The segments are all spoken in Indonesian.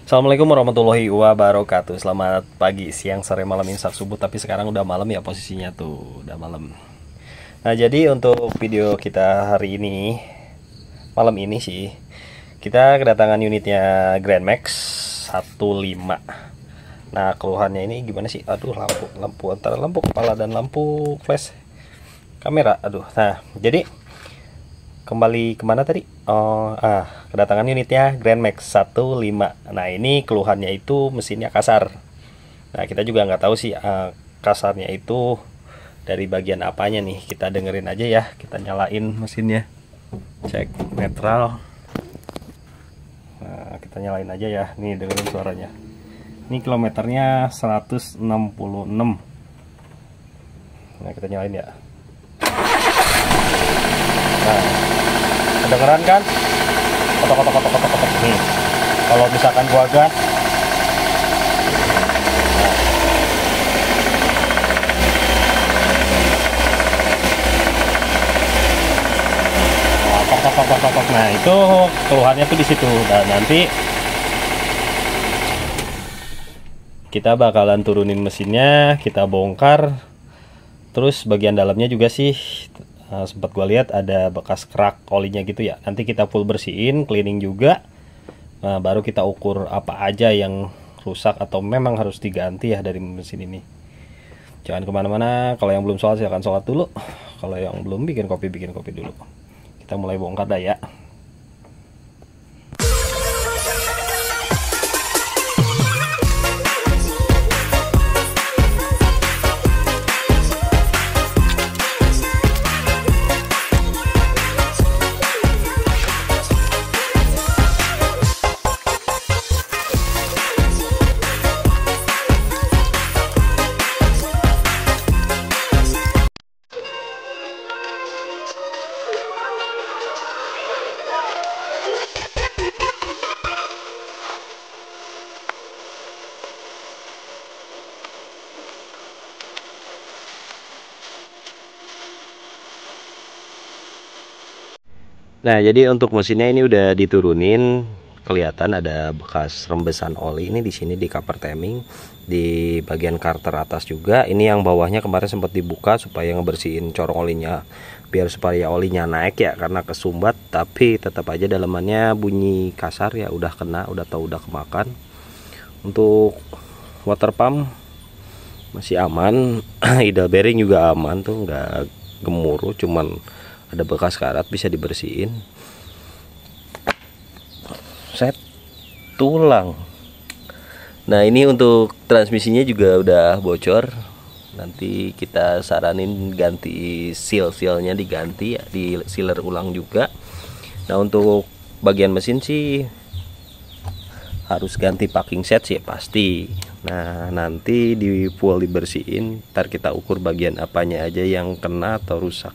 Assalamualaikum warahmatullahi wabarakatuh. Selamat pagi, siang, sore, malam, imsak, subuh. Tapi sekarang udah malam ya posisinya tuh, udah malam. Nah jadi untuk video kita hari ini, malam ini sih, kita kedatangan unitnya Grand Max 15. Nah keluhannya ini gimana sih? Aduh, lampu antara lampu kepala dan lampu flash kamera. Aduh. Nah jadi kembali kemana tadi? Kedatangan unitnya Grand Max 15. Nah ini keluhannya itu mesinnya kasar. Nah kita juga nggak tahu sih kasarnya itu dari bagian apanya nih. Kita dengerin aja ya. Kita nyalain mesinnya, cek netral. Nah kita nyalain aja ya. Nih dengerin suaranya. Ini kilometernya 166. Nah kita nyalain ya. Nah kedengeran kan? Kotok. Nih kalau misalkan gua gas, nah itu keluhannya tuh di situ. Dan nanti kita bakalan turunin mesinnya, kita bongkar. Terus bagian dalamnya juga sih sempat gue lihat ada bekas kerak olinya gitu ya. Nanti kita full bersihin, cleaning juga. Nah baru kita ukur apa aja yang rusak atau memang harus diganti ya dari mesin ini. Jangan kemana-mana. Kalau yang belum sholat silahkan sholat dulu. Kalau yang belum bikin kopi dulu. Kita mulai bongkar dah ya. Nah jadi untuk mesinnya ini udah diturunin, kelihatan ada bekas rembesan oli ini di sini di cover timing, di bagian karter atas juga. Ini yang bawahnya kemarin sempat dibuka supaya ngebersihin corong olinya, biar supaya olinya naik ya, karena kesumbat. Tapi tetap aja dalamannya bunyi kasar ya, udah kena, udah tahu udah kemakan. Untuk water pump masih aman, idle bearing juga aman tuh, nggak gemuruh, cuman ada bekas karat, bisa dibersihin. Set tulang. Nah ini untuk transmisinya juga udah bocor. Nanti kita saranin ganti seal-sealnya, diganti ya, di sealer ulang juga. Nah untuk bagian mesin sih harus ganti packing set sih pasti. Nah nanti di full dibersihin, ntar kita ukur bagian apanya aja yang kena atau rusak.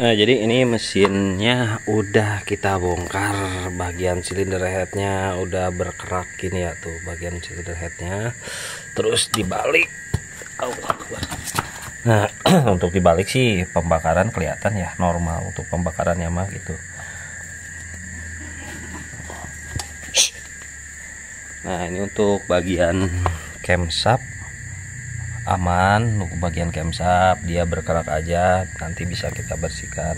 Nah, jadi ini mesinnya udah kita bongkar, bagian silinder headnya udah berkerak gini ya tuh, bagian silinder headnya terus dibalik. Nah untuk dibalik sih pembakaran kelihatan ya normal untuk pembakarannya mah gitu. Nah ini untuk bagian camshaft aman, untuk bagian camshaft dia berkerak aja, nanti bisa kita bersihkan.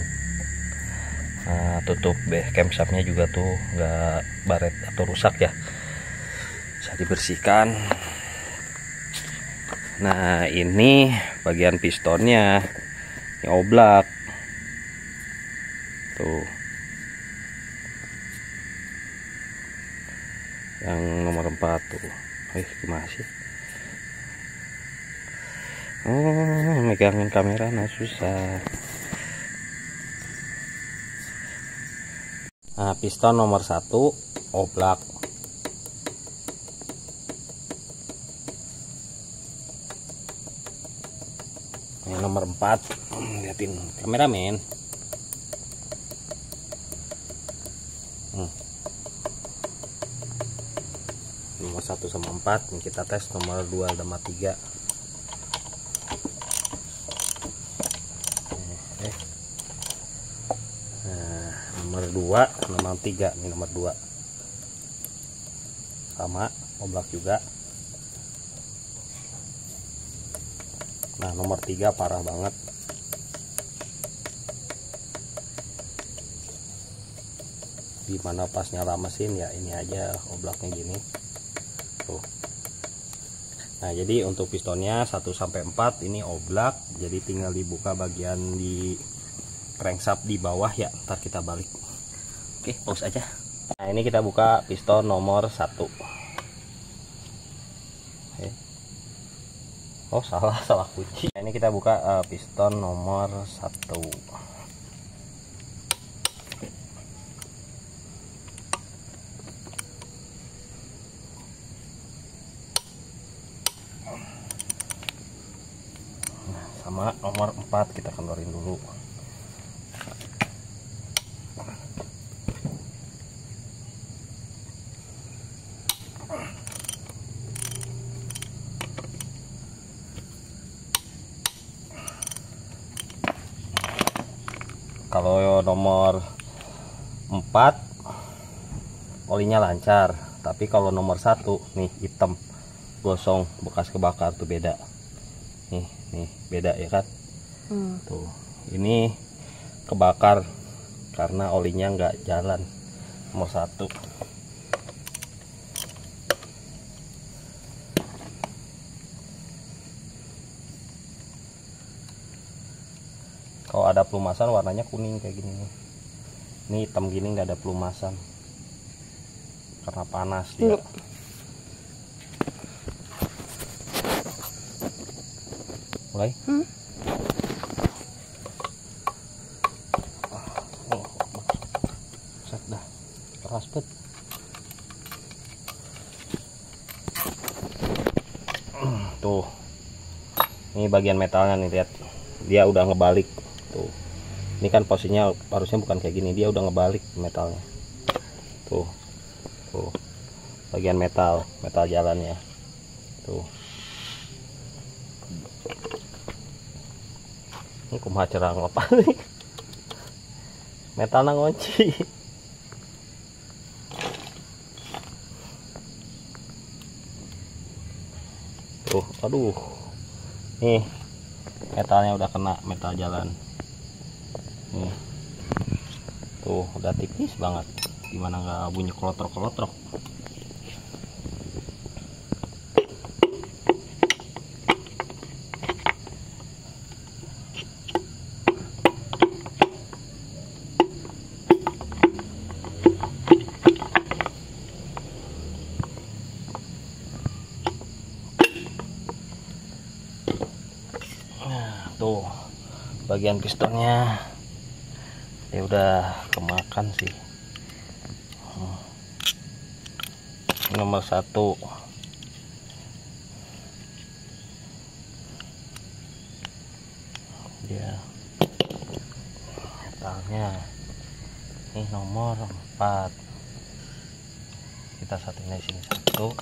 Nah, tutup camshaftnya juga tuh nggak baret atau rusak ya, bisa dibersihkan. Nah ini bagian pistonnya, ini oblak tuh, yang nomor 4 tuh. Gimana sih? Megangin kamera nah susah. Nah piston nomor 1 oblak. Yang nomor 4 liatin kameramen. Nomor 1 sama 4 ini kita tes, nomor 2 sama 3. Nah, nomor 2 nomor 3 ini nomor 2 sama oblak juga. Nah nomor 3 parah banget. Gimana pas nyala mesin ya ini aja oblaknya gini tuh. Nah jadi untuk pistonnya 1 sampai 4 ini oblak, jadi tinggal dibuka bagian di crankshaft di bawah ya, ntar kita balik. Oke pause aja. Nah ini kita buka piston nomor 1. Oh salah kunci. Nah, ini kita buka piston nomor 1. Nah, sama nomor 4 kita kendorin dulu. Kalau nomor 4 olinya lancar, tapi kalau nomor 1 nih hitam gosong bekas kebakar tuh beda. Nih beda ya kan? Tuh ini kebakar karena olinya nggak jalan nomor 1. Kalau ada pelumasan warnanya kuning kayak gini nih. Ini hitam gini nggak ada pelumasan karena panas dia. Mulai. Set dah. Keras bet. Tuh. Ini bagian metalnya nih, lihat. Dia udah ngebalik. Tuh. Ini kan posisinya harusnya bukan kayak gini, dia udah ngebalik metalnya. Tuh. Tuh. Bagian metal jalannya. Tuh. Ini kumaha cerang apa nih? Metal ngonci. Tuh, aduh. Nih. Metalnya udah kena metal jalan. Nih. Tuh, udah tipis banget. Gimana nggak bunyi kolotrok-kolotrok. Tuh bagian pistonnya ya udah kemakan sih. Nomor 1 ya pistonnya. Ini nomor 4. Kita setting di sini 1.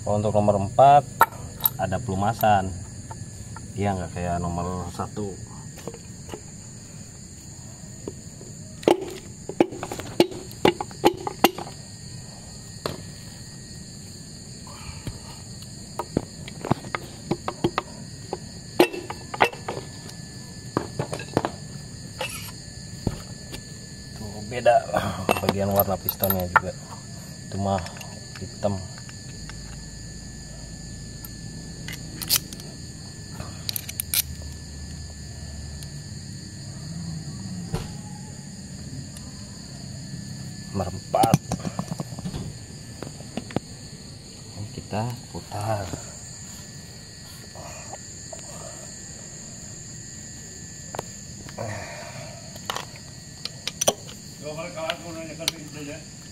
Untuk nomor 4 ada pelumasan, dia nggak kayak nomor 1. Tuh beda bagian warna pistonnya juga, itu mah hitam. Nomor 4 ini kita putar.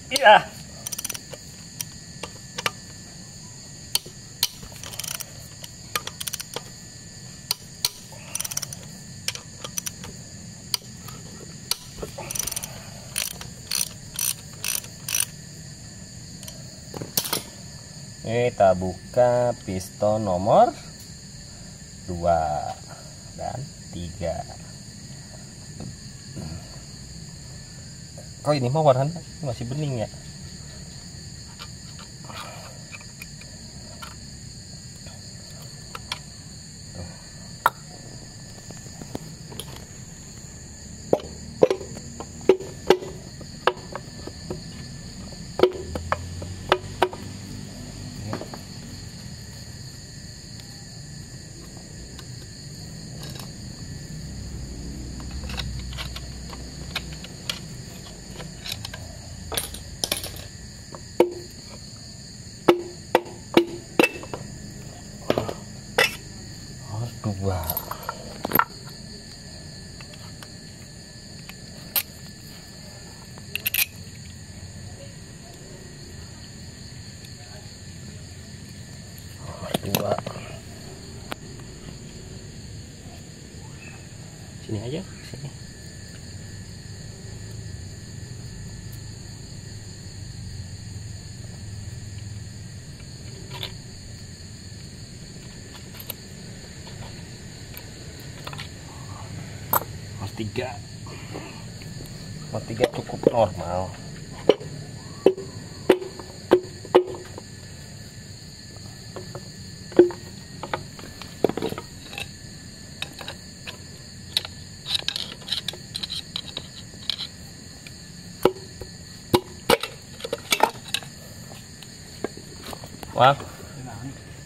Iya. Ini kita buka piston nomor 2 dan 3. Kok ini mah warnanya masih bening ya? Dua. Dua. Sini aja, sini. Nomor 3 cukup normal. Wah,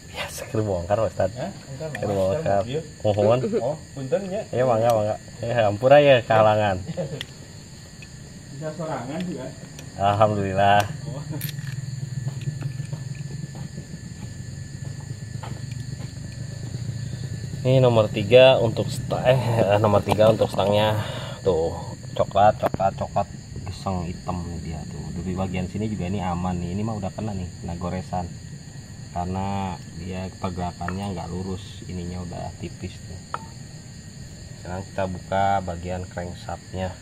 biasa keur bongkar Ustad. Keur bongkar. Mohon. Oh, punten ya. Ya mangga. Ya ampura ya kalangan. Bisa sorangan juga. Alhamdulillah. Oh. Ini nomor 3 untuk nomor 3 untuk stangnya tuh coklat geseng hitam dia tuh. Di bagian sini juga ini aman nih. Ini mah udah kena nih, kena goresan. Karena dia pergerakannya nggak lurus, ininya udah tipis tuh. Sekarang kita buka bagian crankshaftnya.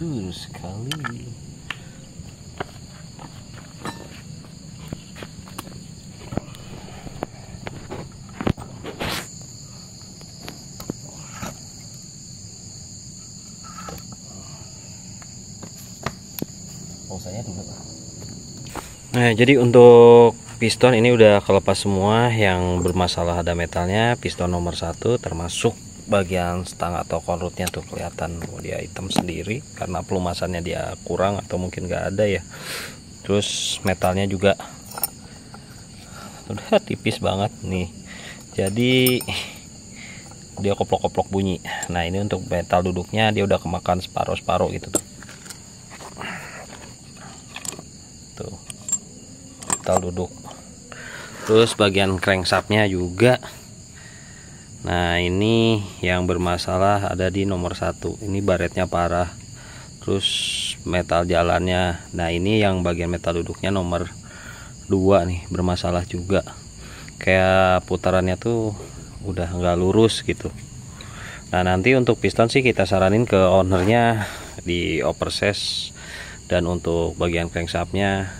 Mantul sekali. Nah, jadi untuk piston ini udah kelepas semua. Yang bermasalah ada metalnya, piston nomor 1 termasuk bagian stang atau konrutnya tuh kelihatan dia hitam sendiri karena pelumasannya dia kurang atau mungkin nggak ada ya. Terus metalnya juga udah tipis banget nih, jadi dia koplok-koplok bunyi. Nah, ini untuk metal duduknya dia udah kemakan separuh-separuh gitu tuh. Metal duduk. Terus bagian crankshaftnya juga. Nah, ini yang bermasalah ada di nomor 1. Ini baretnya parah. Terus metal jalannya. Nah, ini yang bagian metal duduknya nomor 2 nih bermasalah juga. Kayak putarannya tuh udah nggak lurus gitu. Nah, nanti untuk piston sih kita saranin ke ownernya di oversize. Dan untuk bagian crankshaftnya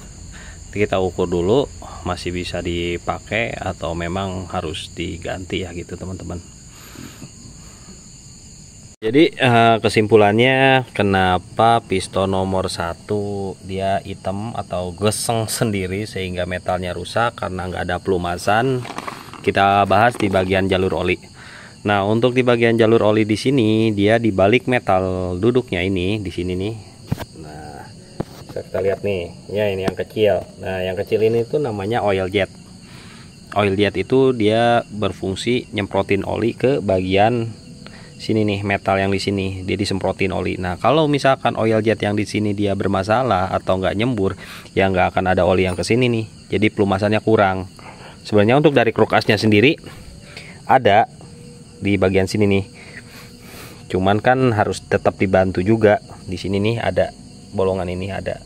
kita ukur dulu masih bisa dipakai atau memang harus diganti ya gitu teman-teman. Jadi kesimpulannya kenapa piston nomor 1 dia hitam atau geseng sendiri sehingga metalnya rusak karena nggak ada pelumasan, kita bahas di bagian jalur oli. Nah, untuk di bagian jalur oli di sini dia di balik metal duduknya ini di sini nih. Kita lihat nih ya, ini yang kecil. Nah, yang kecil ini tuh namanya oil jet. Oil jet itu dia berfungsi nyemprotin oli ke bagian sini nih, metal yang di sini dia disemprotin oli. Nah, kalau misalkan oil jet yang di sini dia bermasalah atau nggak nyembur, ya nggak akan ada oli yang ke sini nih. Jadi pelumasannya kurang. Sebenarnya untuk dari krukasnya sendiri ada di bagian sini nih. Cuman kan harus tetap dibantu juga. Di sini nih ada bolongan ini ada.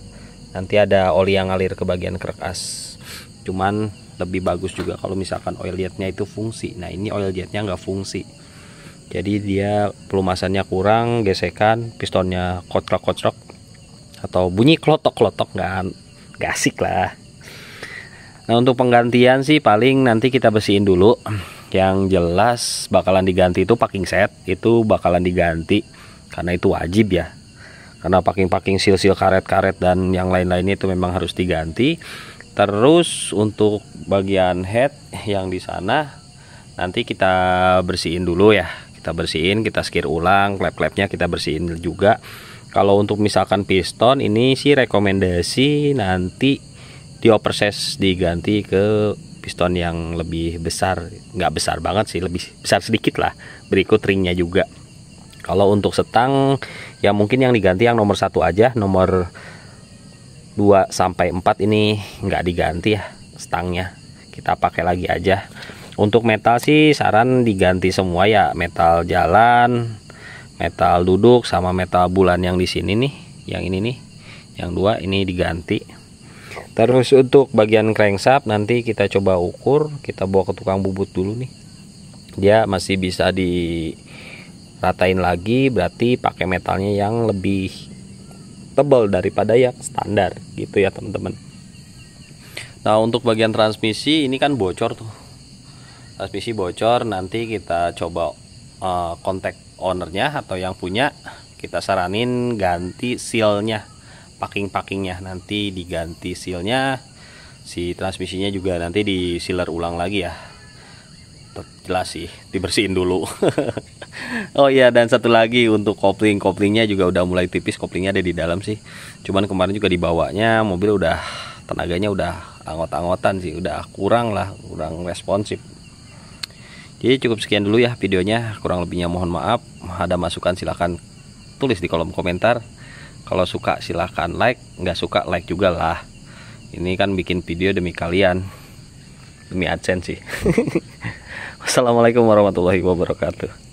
Nanti ada oli yang ngalir ke bagian kerkas. Cuman lebih bagus juga kalau misalkan oil jetnya itu fungsi. Nah, ini oil jetnya nggak fungsi. Jadi dia pelumasannya kurang, gesekan, pistonnya kocrok-kocrok atau bunyi klotok-klotok, nggak asik lah. Nah, untuk penggantian sih paling nanti kita bersihin dulu. Yang jelas bakalan diganti itu packing set, itu bakalan diganti karena itu wajib ya. Karena packing seal karet-karet dan yang lain-lainnya itu memang harus diganti. Terus untuk bagian head yang di sana nanti kita bersihin dulu ya. Kita bersihin, kita skir ulang, klep-klepnya kita bersihin juga. Kalau untuk misalkan piston ini sih rekomendasi nanti di oversize diganti ke piston yang lebih besar. Nggak besar banget sih, lebih besar sedikit lah. Berikut ringnya juga. Kalau untuk setang ya mungkin yang diganti yang nomor 1 aja, nomor 2 sampai 4 ini nggak diganti ya stangnya, kita pakai lagi aja. Untuk metal sih saran diganti semua ya, metal jalan, metal duduk sama metal bulan yang di sini nih, yang ini nih, yang 2 ini diganti. Terus untuk bagian crankshaft nanti kita coba ukur, kita bawa ke tukang bubut dulu nih. Dia masih bisa diratain lagi, berarti pakai metalnya yang lebih tebal daripada yang standar gitu ya teman-teman. Nah, untuk bagian transmisi ini kan bocor tuh, transmisi bocor, nanti kita coba kontak ownernya atau yang punya, kita saranin ganti sealnya, packingnya nanti diganti sealnya, si transmisinya juga nanti di sealer ulang lagi ya. Jelas sih dibersihin dulu. Oh iya, dan satu lagi untuk koplingnya juga udah mulai tipis, koplingnya ada di dalam sih. Cuman kemarin juga dibawanya mobil udah tenaganya udah anggot-anggotan sih, udah kurang responsif. Jadi cukup sekian dulu ya videonya, kurang lebihnya mohon maaf. Ada masukan silahkan tulis di kolom komentar. Kalau suka silahkan like, nggak suka like juga lah. Ini kan bikin video demi kalian, demi AdSense sih. Wassalamualaikum warahmatullahi wabarakatuh.